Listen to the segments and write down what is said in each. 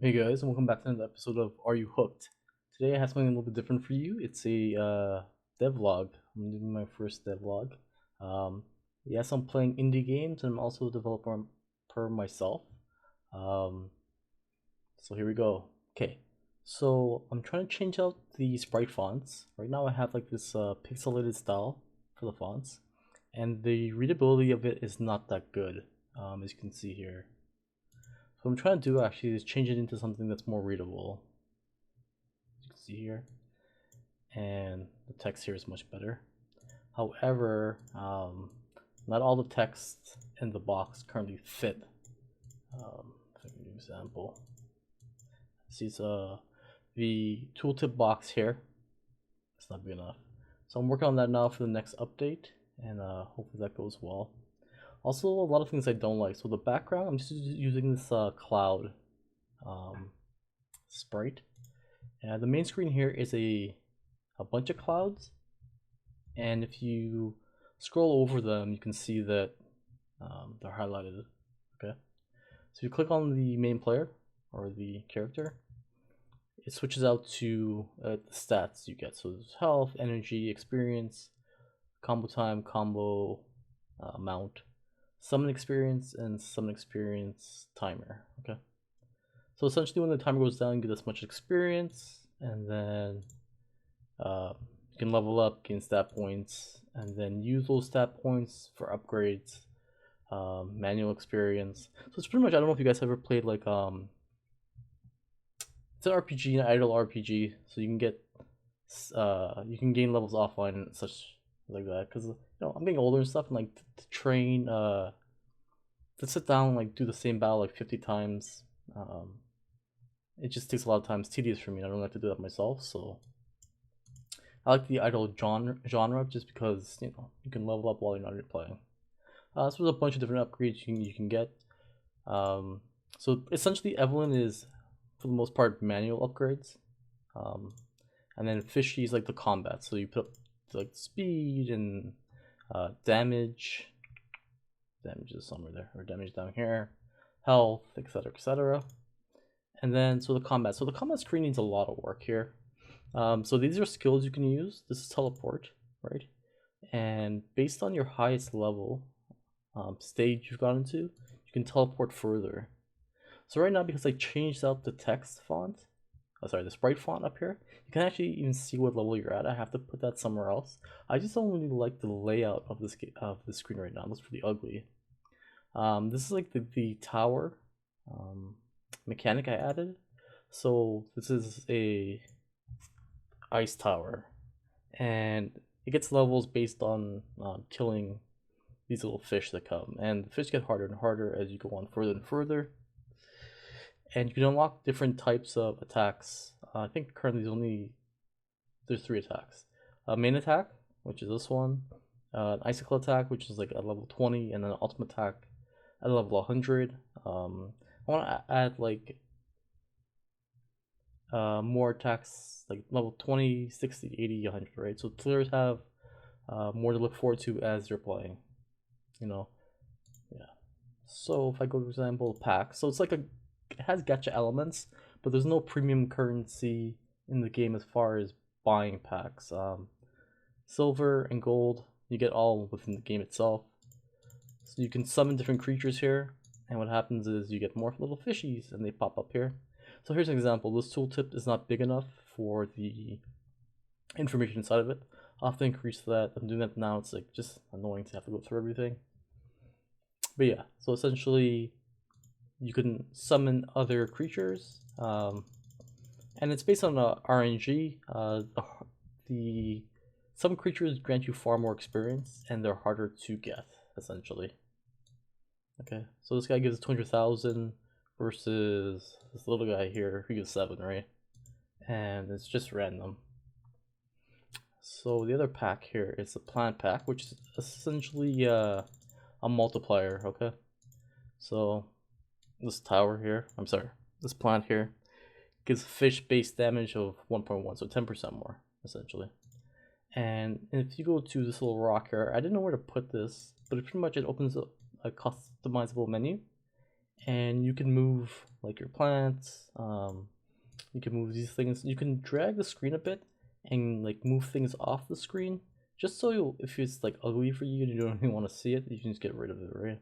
Hey guys, and welcome back to another episode of Are You Hooked? Today I have something a little bit different for you. It's a devlog. I'm doing my first devlog. Um, yes, I'm playing indie games, and I'm also a developer per myself. Um, so here we go. Okay, so I'm trying to change out the sprite fonts. Right now I have like this pixelated style for the fonts, and the readability of it is not that good, as you can see here. So what I'm trying to do actually is change it into something that's more readable. You can see here, and the text here is much better. However, not all the text in the box currently fit. If I give you an example, see the tooltip box here. It's not big enough, so I'm working on that now for the next update, and hopefully that goes well. Also, a lot of things I don't like. So the background, I'm just using this cloud um, sprite, and the main screen here is a bunch of clouds, and if you scroll over them, you can see that they're highlighted. Okay, so you click on the main player or the character, it switches out to the stats you get. So there's health, energy, experience, combo time, combo amount, summon experience, and summon experience timer. Okay, so essentially when the timer goes down, you get this much experience, and then uh, you can level up, gain stat points, and then use those stat points for upgrades, manual experience. So it's pretty much, I don't know if you guys ever played like it's an RPG, an idle RPG, so you can get you can gain levels offline and such like that. Because I'm getting older and stuff, and like to train to sit down and like do the same battle like 50 times. Um, it just takes a lot of time. It's tedious for me. I don't like to do that myself, so I like the idle genre just because you can level up while you're not playing. So there's a bunch of different upgrades you can get. Um, so essentially, Evelyn is for the most part manual upgrades, um, and then Fishy is like the combat. So you put up like speed and damage. Damage is somewhere there, or damage down here, health, etc., etc. And then so the combat. So the combat screen needs a lot of work here. So these are skills you can use. This is teleport, right? And based on your highest level stage you've gotten to, you can teleport further. So right now, because I changed out the text font, the sprite font up here, you can actually even see what level you're at. I have to put that somewhere else. I just don't really like the layout of the screen right now. It looks pretty ugly. This is like the tower mechanic I added. So this is a ice tower, and it gets levels based on killing these little fish that come, and the fish get harder and harder as you go on further and further. And you can unlock different types of attacks. I think currently there's three attacks: main attack, which is this one, an icicle attack, which is like at level 20, and then an ultimate attack at level 100. I want to add like more attacks like level 20, 60, 80, 100, right? So players have more to look forward to as they're playing. You know, yeah. So if I go, for example, pack, so it's like it has gacha elements, but there's no premium currency in the game as far as buying packs. Silver and gold, you get all within the game itself. So you can summon different creatures here, and what happens is you get more little fishies, and they pop up here. So here's an example. This tooltip is not big enough for the information inside of it. I'll have to increase that. I'm doing that now. It's like just annoying to have to go through everything. But yeah, so essentially you can summon other creatures, and it's based on RNG. The some creatures grant you far more experience, and they're harder to get. Essentially, okay. So this guy gives 200,000 versus this little guy here who gives 7, right? And it's just random. So the other pack here is the plant pack, which is essentially a multiplier. Okay, so this tower here, I'm sorry, this plant here gives fish base damage of 1.1, so 10% more essentially. And if you go to this little rock here, I didn't know where to put this, but pretty much it opens up a customizable menu, and you can move like your plants. You can move these things. You can drag the screen a bit and like move things off the screen, just so if it's like ugly for you and you don't even want to see it, you can just get rid of it, right?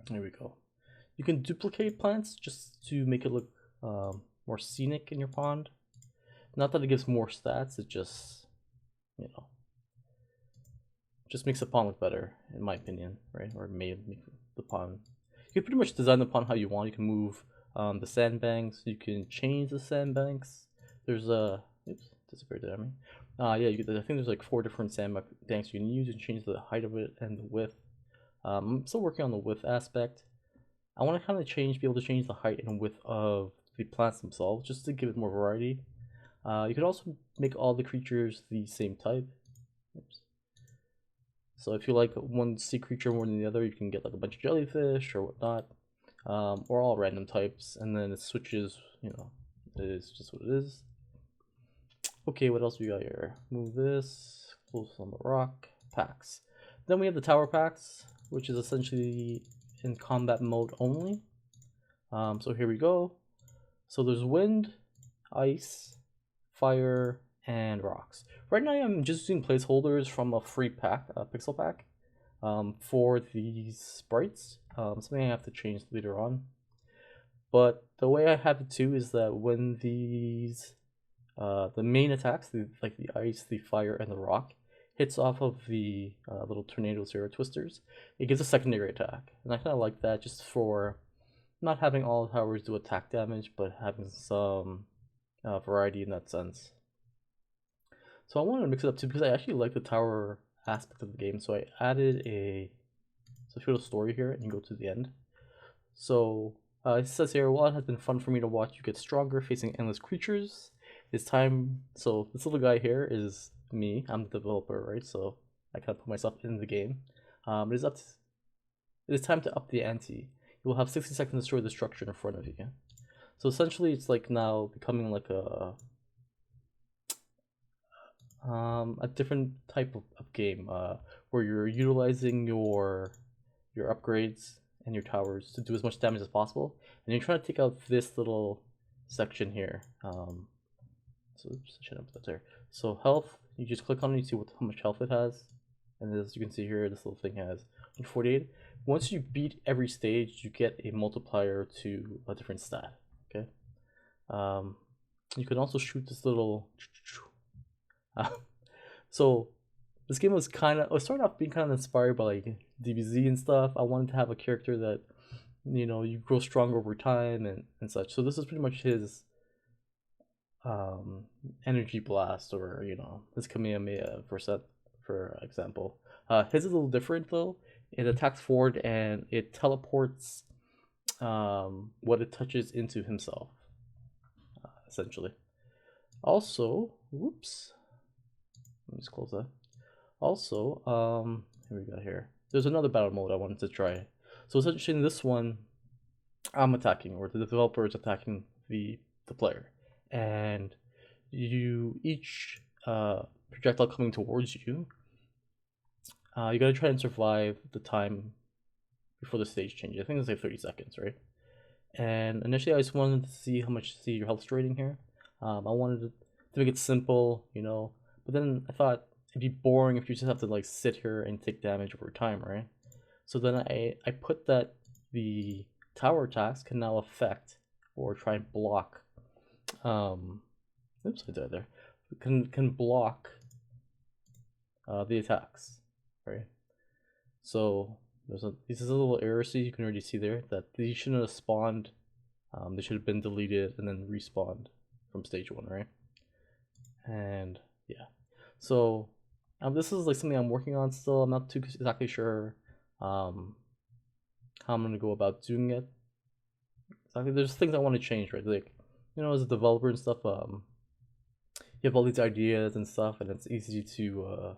There we go. You can duplicate plants just to make it look more scenic in your pond. Not that it gives more stats, it just, you know, just makes the pond look better, in my opinion, right? Or make the pond. You can pretty much design the pond how you want. You can move the sandbanks. You can change the sandbanks. There's a oops, disappeared there. I mean, yeah, I think there's like 4 different sandbanks you can use. You can change the height of it and the width. I'm still working on the width aspect. I want to kind of be able to change the height and width of the plants themselves, just to give it more variety. You can also make all the creatures the same type. Oops. So if you like one sea creature more than the other, you can get like a bunch of jellyfish or whatnot, or all random types, and then it switches. You know, it is just what it is. Okay, what else we got here? Move this, close on the rock, packs. Then we have the tower packs, which is essentially in combat mode only. So here we go. So there's wind, ice, fire, and rocks. Right now I'm just using placeholders from a free pack, pixel pack, for these sprites. Something I have to change later on. But the way I have it too is that when these the main attacks, like the ice, the fire, and the rock, hits off of the little tornadoes here, or twisters, it gives a secondary attack. And I kind of like that, just for not having all towers do attack damage, but having some variety in that sense. So I wanted to mix it up too, because I actually like the tower aspect of the game. So I added so if you go to story here and you go to the end. So it says here, while it has been fun for me to watch you get stronger facing endless creatures, it's time. So this little guy here is me. I'm the developer, right? So I kind of put myself in the game. It is time to up the ante. You will have 60 seconds to destroy the structure in front of you. So essentially, it's like now becoming like a different type of game, where you're utilizing your upgrades and your towers to do as much damage as possible, and you're trying to take out this little section here. So oops, I shouldn't have put that there. So health, you just click on it, you see how much health it has, and as you can see here, this little thing has 148. Once you beat every stage, you get a multiplier to a different stat. Okay. You can also shoot this little. So this game was started off being kind of inspired by like DBZ and stuff. I wanted to have a character that, you know, you grow stronger over time and such. So this is pretty much his energy blast, or you know, his Kamehameha for example. His is a little different though. It attacks forward and it teleports what it touches into himself, essentially. Also, whoops, let me just close that. Also, here we go here. There's another battle mode I wanted to try. So essentially in this one, I'm attacking, or the developer is attacking the player, and each projectile coming towards you, you gotta try and survive the time before the stage changes. I think it's like 30 seconds, right? And initially I just wanted to see how much your health rating here. I wanted to make it simple, you know, but then I thought it'd be boring if you just have to like sit here and take damage over time, right? So then I put that the tower attacks can now affect or try and block. Oops, I died there. Can block the attacks, right? So this is a little error. See, you can already see there that these shouldn't have spawned. They should have been deleted and then respawned from stage 1, right? And yeah, so this is like something I'm working on still. I'm not too exactly sure how I'm gonna go about doing it. Exactly, there's things I want to change, right? Like, you know, as a developer and stuff, you have all these ideas and stuff, and it's easy to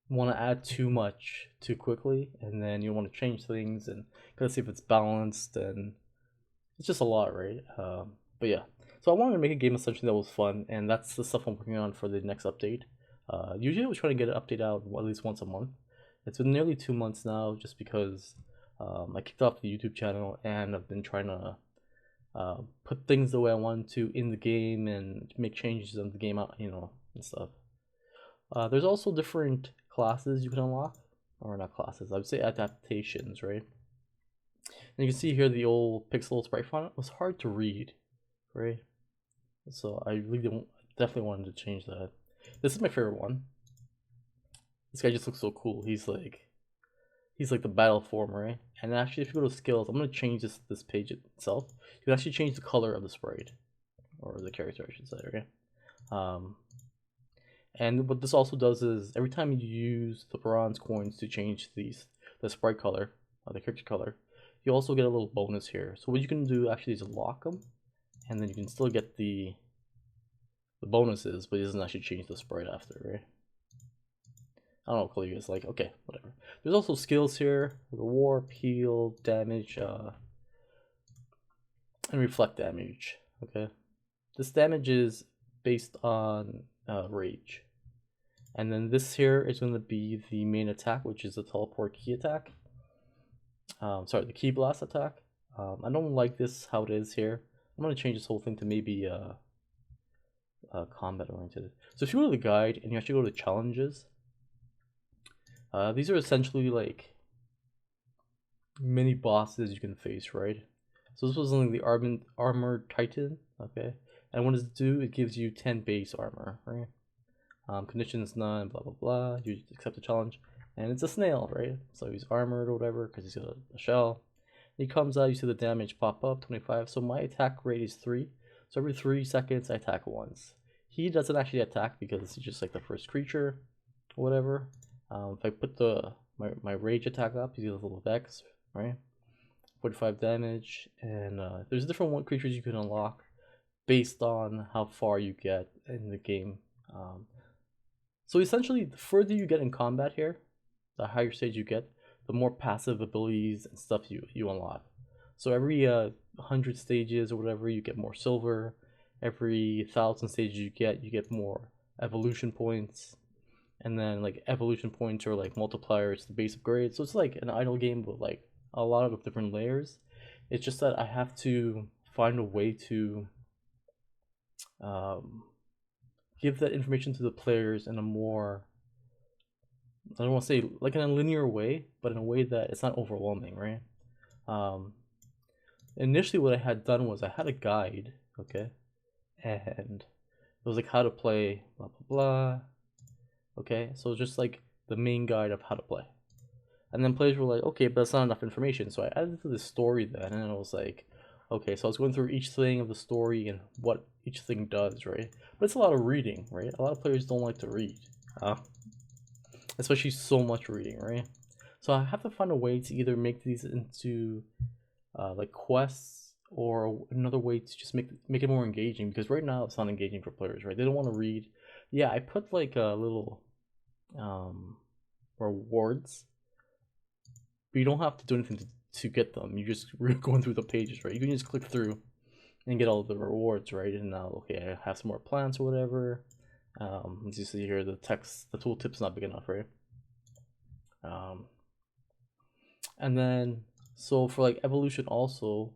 want to add too much too quickly, and then you want to change things and gotta see if it's balanced, and it's just a lot, right? But yeah, so I wanted to make a game essentially that was fun, and that's the stuff I'm working on for the next update. Usually I was trying to get an update out at least once a month. It's been nearly 2 months now, just because I kicked off the YouTube channel, and I've been trying to put things the way I want to in the game and make changes in the game out, and stuff. There's also different classes you can unlock, or not classes, I would say adaptations, right? And you can see here the old pixel sprite font was hard to read, right? So I really definitely wanted to change that. This is my favorite one. This guy just looks so cool. He's like the battle form, right? And actually, if you go to skills, I'm gonna change this page itself. You can actually change the color of the sprite, or the character, I should say, right? And what this also does is every time you use the bronze coins to change the sprite color, or the character color, you also get a little bonus here. So what you can do actually is lock them, and then you can still get the bonuses, but it doesn't actually change the sprite after, right? I don't know what color you guys like. Okay, whatever. There's also skills here: the warp, heal, damage, and reflect damage. Okay, this damage is based on rage, and then this here is going to be the main attack, which is the teleport key attack. Sorry, the key blast attack. I don't like this how it is here. I'm gonna change this whole thing to maybe combat oriented. So if you go to the guide and you actually go to challenges, these are essentially like mini bosses you can face, right? So this was only the armored titan, okay? And what does it do? It gives you 10 base armor, right? Conditions none, blah blah blah. You accept the challenge, and it's a snail, right? So he's armored or whatever because he's got a shell. He comes out, you see the damage pop up, 25. So my attack rate is 3. So every 3 seconds I attack once. He doesn't actually attack because he's just like the first creature, or whatever. If I put my rage attack up, you see the little Vex, right? 45 damage, and there's different creatures you can unlock based on how far you get in the game. So essentially, the further you get in combat here, the higher stage you get, the more passive abilities and stuff you unlock. So every 100 stages or whatever, you get more silver. Every 1,000 stages you get more evolution points. And then like evolution points are like multipliers to the base upgrade. So it's like an idle game with like a lot of different layers. It's just that I have to find a way to give that information to the players in a more, I don't want to say like in a linear way, but in a way that it's not overwhelming, right? Initially what I had done was I had a guide, okay, and it was like how to play blah blah blah, okay, so just like the main guide of how to play. And then players were like, okay, but that's not enough information, so I added to the story then, and I was like, okay, so I was going through each thing of the story and what each thing does, right? But it's a lot of reading, right? A lot of players don't like to read, especially so much reading, right? So I have to find a way to either make these into like quests, or another way to just make it more engaging, because right now it's not engaging for players, right? They don't want to read. Yeah, I put like a little rewards, but you don't have to do anything to get them. You just going through the pages, right? You can just click through and get all the rewards, right? And now, okay, I have some more plants or whatever. As you see here, the text, the tooltip's not big enough, right? And then, so for like evolution also,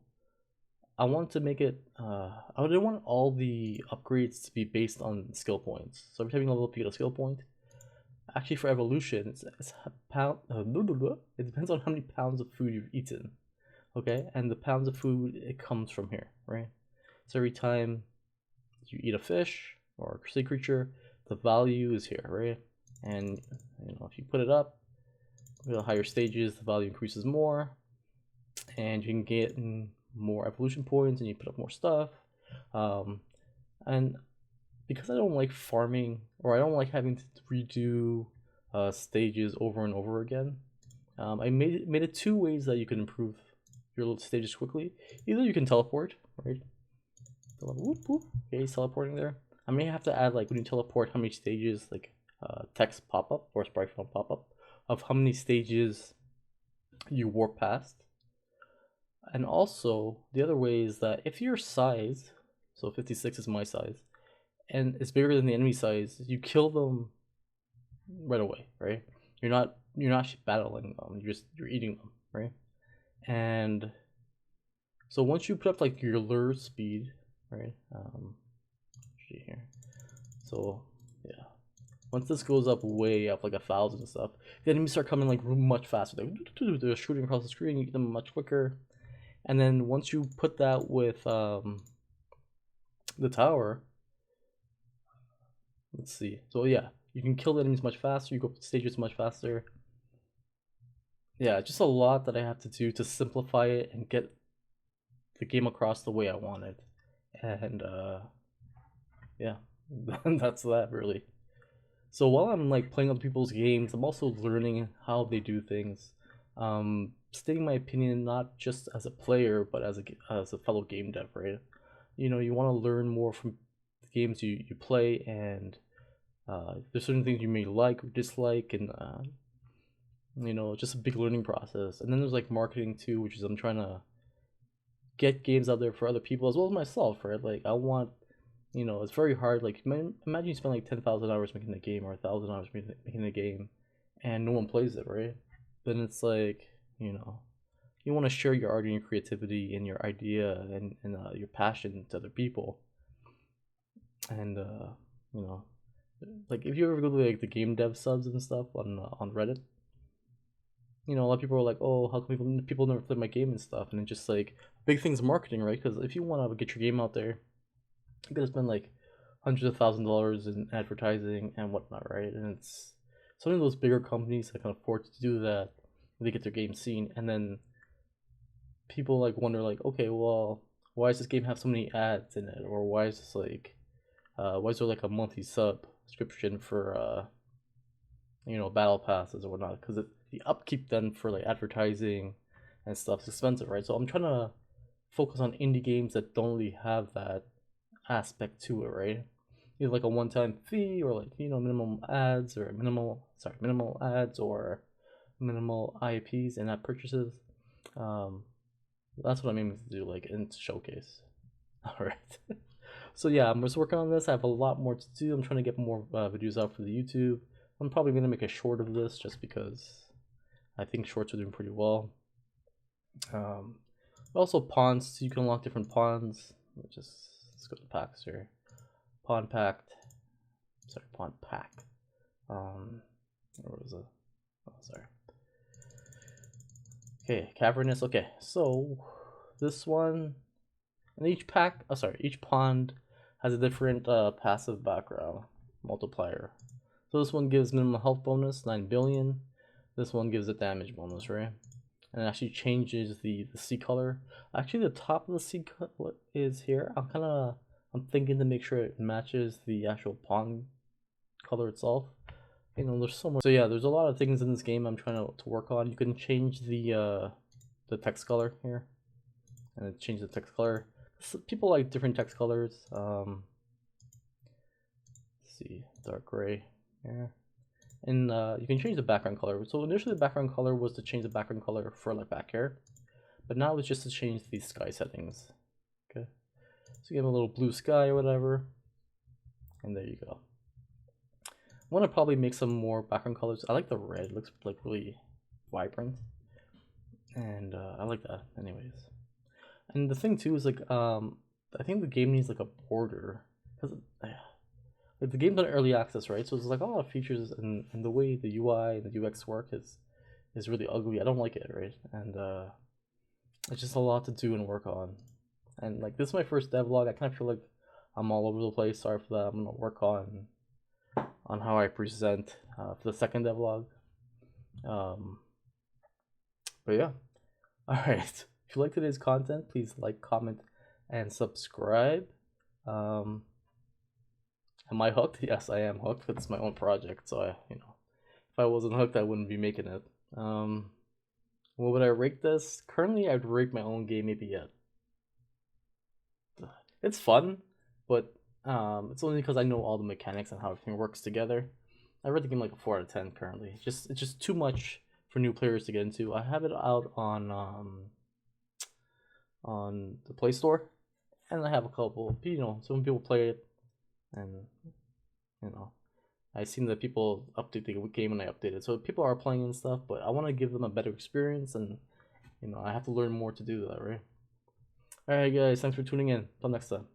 I want to make it, I didn't want all the upgrades to be based on skill points. So every time you level up, you get a skill point. Actually, for evolution, it's a pound, it depends on how many pounds of food you've eaten, okay? And the pounds of food, it comes from here, right? So every time you eat a fish or a sea creature, the value is here, right? And if you put it up, the higher stages, the value increases more, and you can get more evolution points, and you put up more stuff. And because I don't like farming, or I don't like having to redo stages over and over again, I made it 2 ways that you can improve your little stages quickly. Either you can teleport, right? Whoop, whoop. Okay, he's teleporting there. I may have to add, like, when you teleport, how many stages, like text pop up or sprite font pop up of how many stages you warp past. And also the other way is that if your size, so 56 is my size, and it's bigger than the enemy size, you kill them right away, right? You're not actually battling them, you're eating them, right? And so once you put up like your lure speed, right? Here. So yeah, once this goes up way up like 1,000 and stuff, the enemies start coming like much faster. They're shooting across the screen. You get them much quicker. And then once you put that with the tower, let's see. So yeah, you can kill the enemies much faster. You go up the stages much faster. Yeah, just a lot that I have to do to simplify it and get the game across the way I want it. And yeah, that's that really. So while I'm like playing other people's games, I'm also learning how they do things. Stating my opinion not just as a player, but as a fellow game dev, right? You know, you want to learn more from the games you play, and there's certain things you may like or dislike, and you know, just a big learning process. And then there's like marketing too, which is I'm trying to get games out there for other people as well as myself, right? Like I want, you know, it's very hard. Like imagine you spend like 10,000 hours making a game or 1,000 hours making a game, and no one plays it, right? Then it's like, you know, you want to share your art and your creativity and your idea and your passion to other people. And you know, like if you ever go to like the game dev subs and stuff on Reddit, you know, a lot of people are like, oh, how come people never play my game and stuff, and it's just like big things marketing, right? Because if you want to get your game out there, you gotta spend like hundreds of $1,000s in advertising and whatnot, right? And it's some of those bigger companies that can afford to do that. They get their game seen, and then people like wonder like, okay, well, why does this game have so many ads in it, or why is this like, why is there like a monthly subscription for you know, battle passes or whatnot? Because the upkeep then for like advertising and stuff is expensive, right? So I'm trying to focus on indie games that don't really have that aspect to it, right? Either like a one-time fee or like, you know, minimal ads or minimal IPs and app purchases. Um, that's what I'm aiming to do, like in showcase. All right. So yeah, I'm just working on this. I have a lot more to do. I'm trying to get more videos out for the YouTube. I'm probably gonna make a short of this just because I think shorts are doing pretty well. Um, also pawns. So you can unlock different pawns. Let's go to packs here. Pawn pact. Sorry, pawn pack. Where was it? Oh, sorry. Okay, cavernous. Okay, so this one, and each pack. Oh, sorry, each pond has a different passive background multiplier. So this one gives minimum health bonus 9 billion. This one gives a damage bonus, right? And it actually changes the sea color. Actually, the top of the sea color is here. I'm thinking to make sure it matches the actual pawn color itself. You know, there's so much. So yeah, there's a lot of things in this game I'm trying to work on. You can change the text color here, and change the text color. So people like different text colors. Let's see, dark gray here, and you can change the background color. So initially, the background color was to change the background color for like back here, but now it's just to change these sky settings. Okay, so you get a little blue sky or whatever, and there you go. I want to probably make some more background colors. I like the red; it looks like really vibrant, and I like that. Anyways, and the thing too is like I think the game needs like a border because like the game's on early access, right? So there's like a lot of features and the way the UI and the UX work is really ugly. I don't like it, right? And it's just a lot to do and work on. And like this is my first devlog. I kind of feel like I'm all over the place. Sorry for that. I'm gonna work on how I present for the second devlog. But yeah. All right. If you like today's content, please like, comment, and subscribe. Um, am I hooked? Yes, I am hooked. It's my own project, so you know, if I wasn't hooked, I wouldn't be making it. What would I rate this? Currently, I'd rate my own game maybe at. It's fun, but it's only because I know all the mechanics and how everything works together. I rate the game like a 4 out of 10 currently. It's just too much for new players to get into. I have it out on the Play Store, and I have a couple. You know, some people play it, and you know, I've seen that people update the game when I update it, so people are playing and stuff. But I want to give them a better experience, and I have to learn more to do that, right? All right, guys, thanks for tuning in. Till next time.